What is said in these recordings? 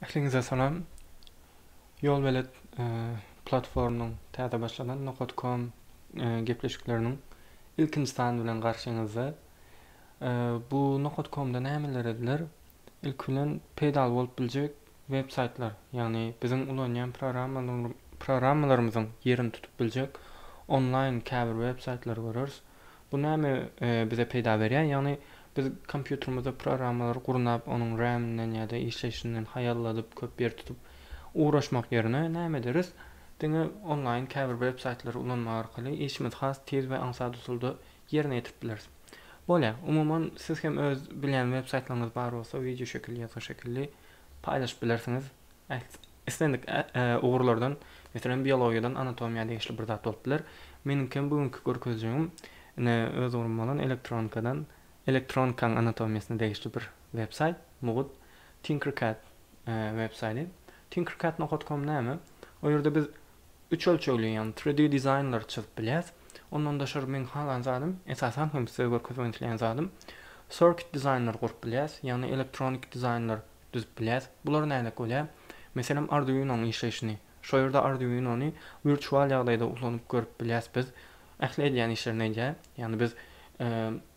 Ähliňize salam. Yol Belet platformynyň täze başlanan Nokot.com gepleşikleriniň ilkinji sany bilen garşyňyzda. Bu Nokot.com'da nämeler ediler? İlk bilen pedal bolup biljek web saytlar, ýagny biziň ulanýan programmalarymyzyň yerini tutup biljek online käbir web saytlar görürüz. Bu näme bize peýda berýär? Ýagny biz kompýuterimizde programmalar gurunap, onuň RAM-inden ýa-da işleşinden haýalladyp köp ýer tutup uğraşmak ýerine näme ederiz? Diňe online käbir web saytlary ulanmak arkaly işimiz has, tez we ansat usulda ýerine ýetirip bileriz. Bolýa, umumyň siz hem öz bilen web saytlaryňyz bar bolsa, video şekilli ýa-da şekilli paýlaşyp bilersiňiz. Istendik ugurlardan, meselem biologiýadan anatomiýa degişli bir zat bolup biler. Meniňki bugünkü görkezjegim öz ugurumdan elektronikaň anatomiýasyna degişli bir web sayt, mugut Tinkercad web saýty. Tinkercad.com näme? O ýerde biz 3 ölçekli ýani 3D dizaynlar çyzyp bilýäs. Ondan daşary men halan zadym, esasan hem size görkezmän dilen zadym. Circuit dizaynlar gurup bilýäs, ýani elektronik dizaynlar düzüp bilýäs. Bular näme bolýar? Meselem Arduino'nun işleşini. Şo ýerde Arduino'nu virtual ýagdaýda ulanyp görüp bilýäs biz. Ähli edýän işler näde? Ýani biz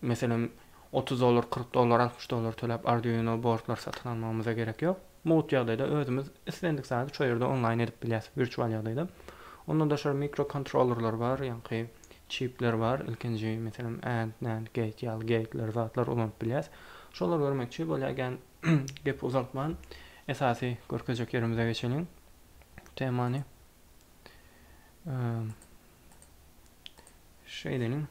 meselem $30, $40, $60 töläp Arduino boardlar satyn almamyza gerek ýok. Mugut ýagdaýda özümiz istendik saat şo ýerde online edip bilýäs virtual ýagdaýda. Ondan daşary mikrokontrollerler bar, ýani chipler bar. Ilkinji meselem AND gate ýaly gate'ler zatlar ulanyp bilýäs. Şolar görmekçi bolýan gep uzatman esasy görkezjek ýerimize geçelim. Temany şeydenin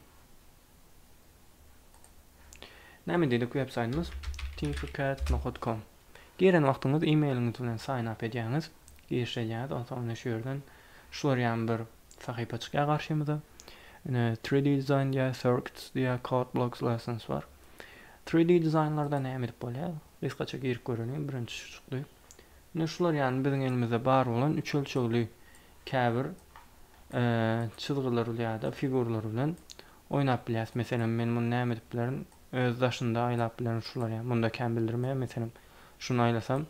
näme dedik web saytymyz tinkercad.com. Geren wagtyňyz e-mailiňiz bilen sign up edýäňiz, girişýäňiz, ondan şu ýerden şular ýan bir sahypa çykýar garşymyza. 3D design ýa circuits ýa code blocks lessons bar. 3D dizaynlarda näme edip bolýar? Biz gaça girip görelim birinji şuly. Şular ýani biziň elimizde bar bolan 3 ölçekli käbir çyzgylar ýa-da figurlar bilen oýnap bilýäs. Meselem men muny näme edip bilerim? Öz daşynda aýlap bilen şular ýa. Munda käm bildirmeýär. Meselem şunu aýlasam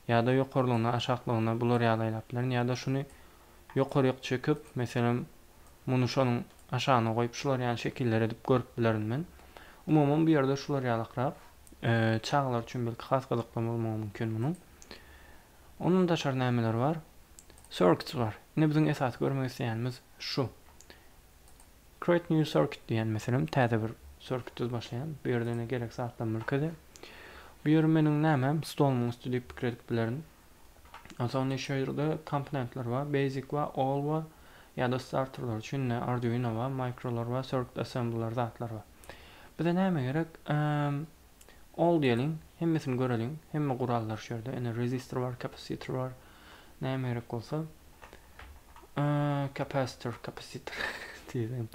ýa-da ýokarlygyna, aşaklygyna bular ýaly aýlap bilen ýa-da şunu ýokaryk çekip meselem muny şonuň aşagyna goýup şular ýaly şekiller edip görüp bilerim men. Umumyň bir ýerde şular ýalykrap çağlar üçin belki has gyzykly bolmagy mümkin munyň. Onun da şar nämeler bar? Circuits bar. Ine biziň esas görmek isleýänimiz şu. Create new circuit diýen meselem täze bir circuit başlaýan. Bu ýerde ne gerek zatdan mülkede. Bu ýer meniň nämem stolumyň üstüde pikredip bilerim. Aslında şu ýerde komponentler bar, basic we all we ýa-da starterler üçin Arduino we microlar we circuit assembly'lar zatlar bar. Bize näme gerek? All diýelim, hemmesini görelim. Hemme gurallar şu ýerde. Ene resistor var, capacitor var. Näme gerek bolsa? Capacitor diýelim.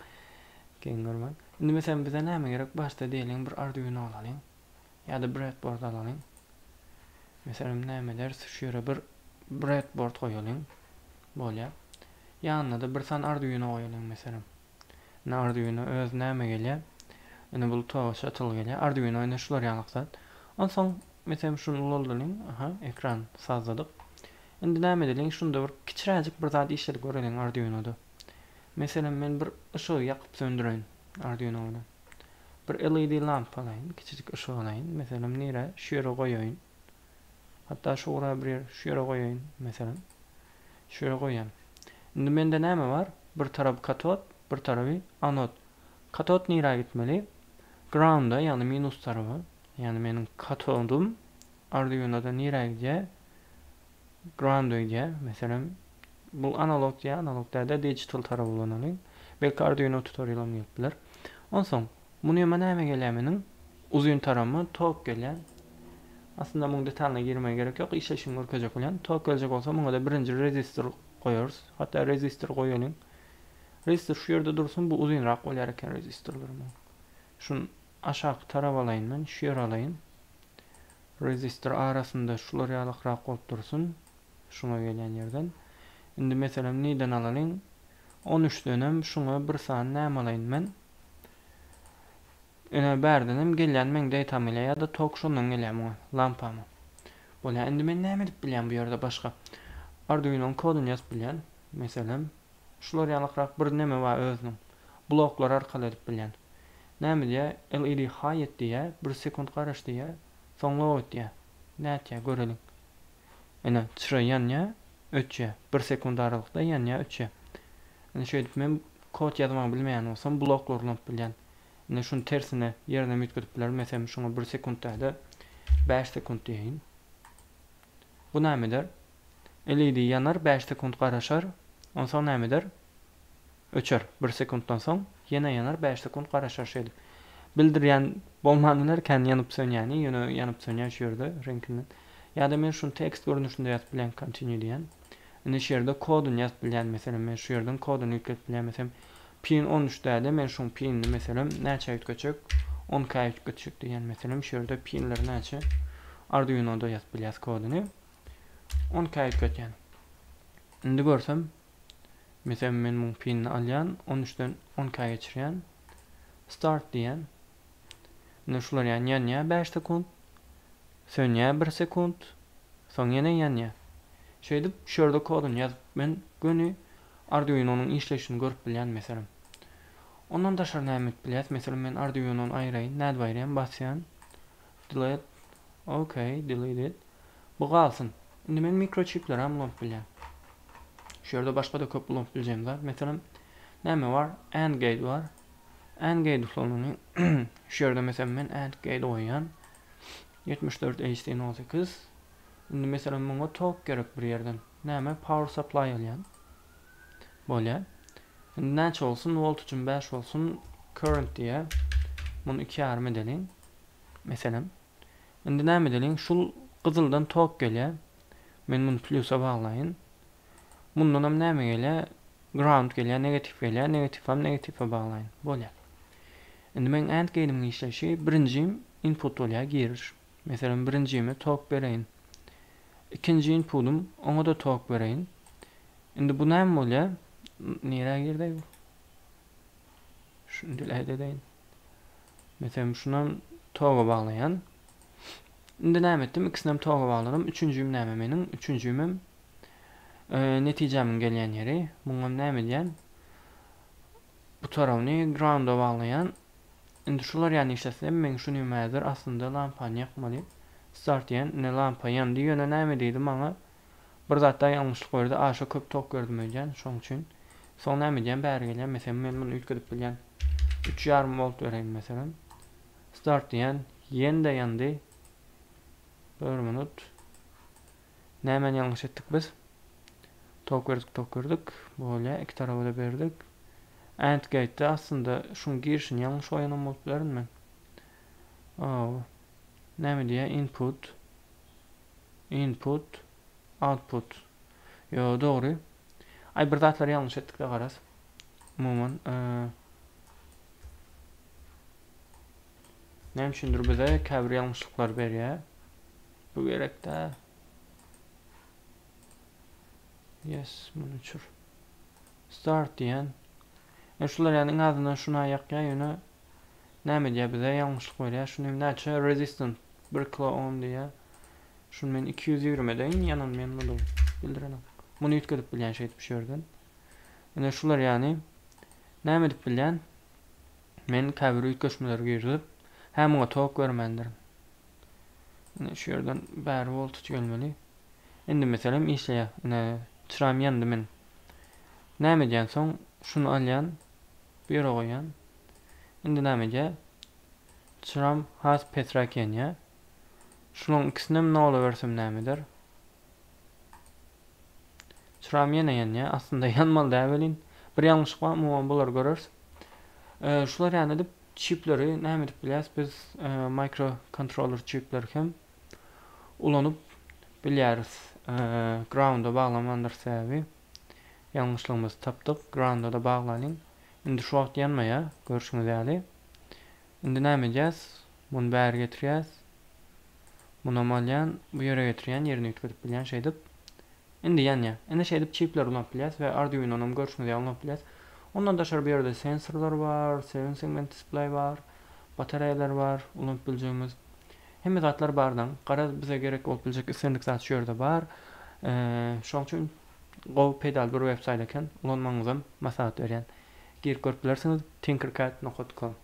Keň görmek. Indi meselem bize näme gerek? Başda diýelim bir Arduino alalyň. Ýa-da breadboard alalyň. Meselem näme ders? Şu ýere bir breadboard goýalyň. Bolýar. Ýanyna da bir san Arduino goýalyň meselem. Arduino öz näme gelýär? Ene bul towaş atyl gelýär. Arduino ene şular ýalyksat. Onsoň meselem şunu ulandyryň. Ekran sazladyk. Indi näme edeliň? Şunda bir kiçiräjik bir zat işledip görelim Arduino'da. Meselem men bir ışığı ýakyp söndüreýin Arduino bilen. Bir LED lampa alaýyn, kiçik ışık alaýyn. Meselem nere? Şu ýere goýaýyn. Hatta şu ura bir şu ýere goýaýyn meselem. Şu ýere goýan. Indi mende näme bar? Bir tarapy katod, bir tarapy anod. Katod nere gitmeli? Ground'a, ýani minus tarapy. Ýani meniň katodum Arduino'da nere gidýär? Ground'a gidýär. Meselem bu analog ýa, analogda digital tarapy bolanyň. Belki Arduino tutorialym ýetdiler. Onsoň muny näme gelýär meniň? Uzun tarapy tok gelýär. Aslında muň detalyna girmeye gerek ýok. İşleşim görkezjek bolan. Tok geljek bolsa muňa da birinji resistor goýarys. Hatta resistor goýalyň. Resistor şu ýerde dursun, bu uzunrak bolýar eken resistorlar. Şun aşağı tarap alaýyn men, şu ýere alaýyn. Resistor arasında şular ýalykrak bolup dursun. Şuna gelýän ýerden. Indi meselem niden alalyň? 13 dönem şuna bir san näme alaýyn men? Ene berdenim gelýän meňde etamile ýa-da tok şundan gelýär muňa, lampamy. Bolýa endi men näme dip bilýän bu ýerde başga? Arduino'nun koduny ýazyp bilýän. Meselem, şular ýalykrak bir näme bar özüniň. Bloklar arkaly edip bilýän. Näme diýe? LED height diýe, 1 sekund garaş diýe, soň load diýe. Näçe görelim. Ene çıra ýanýa ötçe, 1 sekund aralykda ýanýa ötçe. Ene şeýle men kod ýazmagy bilmeýän bolsam bloklarny bilýän. Ene şunu tersine ýerine mütküdip biler. Meselem şuna 1 sekundda 5 sekund diýin. Bu nämedir? LED yanar 5 sekund garaşar. Ondan nämedir? Öçer. 1 sekunddan soň ýene yanar 5 sekund garaşar şeýle. Bildirýän bolmandylar kän ýanyp sönýäni, ýöne ýanyp sönýän şu ýerde renkinden. Ýa-da men şunu tekst görnüşinde ýazyp bilen continue diýen. Indi şu ýerde koduny ýazyp bilen, meselem men şu ýerden koduny ýükledip bilen, meselem pin 13'de men şunu pinni meselem näçe ýetgeçek? 10K ýetgeçek diýen, meselem şu ýerde pinler näçe? Arduino'da ýazyp bilýär koduny. 10K ýetgeçen. Indi görsem, meselem men bu pinni alýan, 13'den 10K geçirýän. Start diýen. Indi şular ýanýa 5 sekund. Sönýä 1 sekund. Soň ýene ýanýa. Şeýdip şu ýerde koduny ýazyp men göni Arduino'nun işleşini görüp bilýän meselem. Ondan daşar näme bilýär? Meselem men Arduino'nu aýraýyn, näde aýraýyn? Basýan. Delete. Okay, deleted. Bu galsyn. Indi men mikrochipler amlap bilýän. Şu ýerde başga da köp ulanıp bilýän bar. Meselem näme bar? AND gate bar. AND gate ulanany. Şu ýerde meselem men AND gate oýan. 74 HT18. Indi meselem muňa tok gerek bir ýerden. Näme? Power supply alýan. Bolýa. Indi näçe bolsun? Voltajym 5 bolsun. Current diýe. Muny 2,5 edelim. Meselem. Indi näme edelim? Şul gyzyldan tok gelýär. Men muny plusa baglaýyn. Mundan hem näme gelýär? Ground gelýär, negatif gelýär, negatifam negatife baglaýyn. Bolýar. Indi men AND gate'imiň işleşi birinjim input bolýar, giriş. Meselem birinjime tok bereýin. İkinji inputum ona da tok bereýin. Indi bu näme bolýar? Nere girdi bu? Şunu dilede deyin. Meselem şundan toga baglayan. Indi näme etdim? İkisinden toga bagladım. Üçüncüyüm näme meniň? Üçüncüyüm netijämiň gelýän ýeri. Muňa näme diýen? Bu tarawyny ground'a baglayan. Indi şular ýany işlesem men şunu ýmezdir. Aslında lampany ýakmaly. Start diýen, ne lampa ýandy ýöne näme diýdi maňa? Bir zatda ýalňyşlyk berdi. Aşa köp tok gördüm öýden. Şoň üçin soň näme diýen bäri gelýär. Meselem men muny ýetgedip bilýän 3,5 volt bereýin meselem. Start diýen ýende ýandy. 1 minut. Näme ýalňyş etdik biz? Tok gördük. Bolýa iki tarafa da berdik. AND gate'de aslında şunu girişini ýalňyş oýanam bolup bilerim men. Näme diýe? Input, output. Yo, dogry. Ay bir zatlar ýalňyş etdik de garas. Umumyň näme üçindir bize käbir ýalňyşlyklar berýär. Bu gerekde. Yes, muny çür. Start diýen. Şular ýany azyndan şuna ýakýa ýöne näme diýe bize ýalňyşlyk berýär. Şunu näçe resistant 1 kilo ohm diýe. Şunu men 220 deýin, ýanan men bunu bildirenem. Muny ýetgedip bilýän şeýdi bu ýerden. Ene şular ýany näme dip bilýän? Men käbir ýetgeşmeler girip, hem muňa tok görmendirim. Ene şu ýerden bäri voltaj gelmeli. Endi meselem işleýär. Ene çıram ýandy men. Näme diýen soň şunu alýan, bu ýere goýan. Endi näme diýe? Çıram has petrak ýa. Şunun ikisini ne olaversem nämedir? Çıram ýene ýanýa. Aslında ýanmaly däwelin. Bir ýalňyşlyk bar, muňa bular görers. Şular ýany dip chipleri näme dip bilýäs? Biz microcontroller chipler hem ulanyp bilýäris. Ground'a baglamandyr sebäbi. Ýalňyşlygymyzy tapdyk. Ground'a da baglanyň. Indi şu wagt ýanmaýa. Görüşüňiz ýaly. Indi näme edýäs? Muny bäri getirýäs. Muny malýan, bu ýere getirýän, ýerine ýetgedip bilýän şeýdip. Indi ýanýa. Indi şeýdip chipler ulanyp bilýäs we Arduino'nun görüşüňiz ýaly ulanyp bilýäs. Ondan daşar bir ýerde sensorlar bar, 7 segment display bar, batareyalar bar, ulanyp bilýärmiz. Hemme zatlar bardan. Gara bize gerek bolup biljek islendik zat şu ýerde bar. Şoň üçin Go pedal bir website eken, ulanmaňyzam maslahat berýän. Girip görüp bilersiňiz tinkercad.com.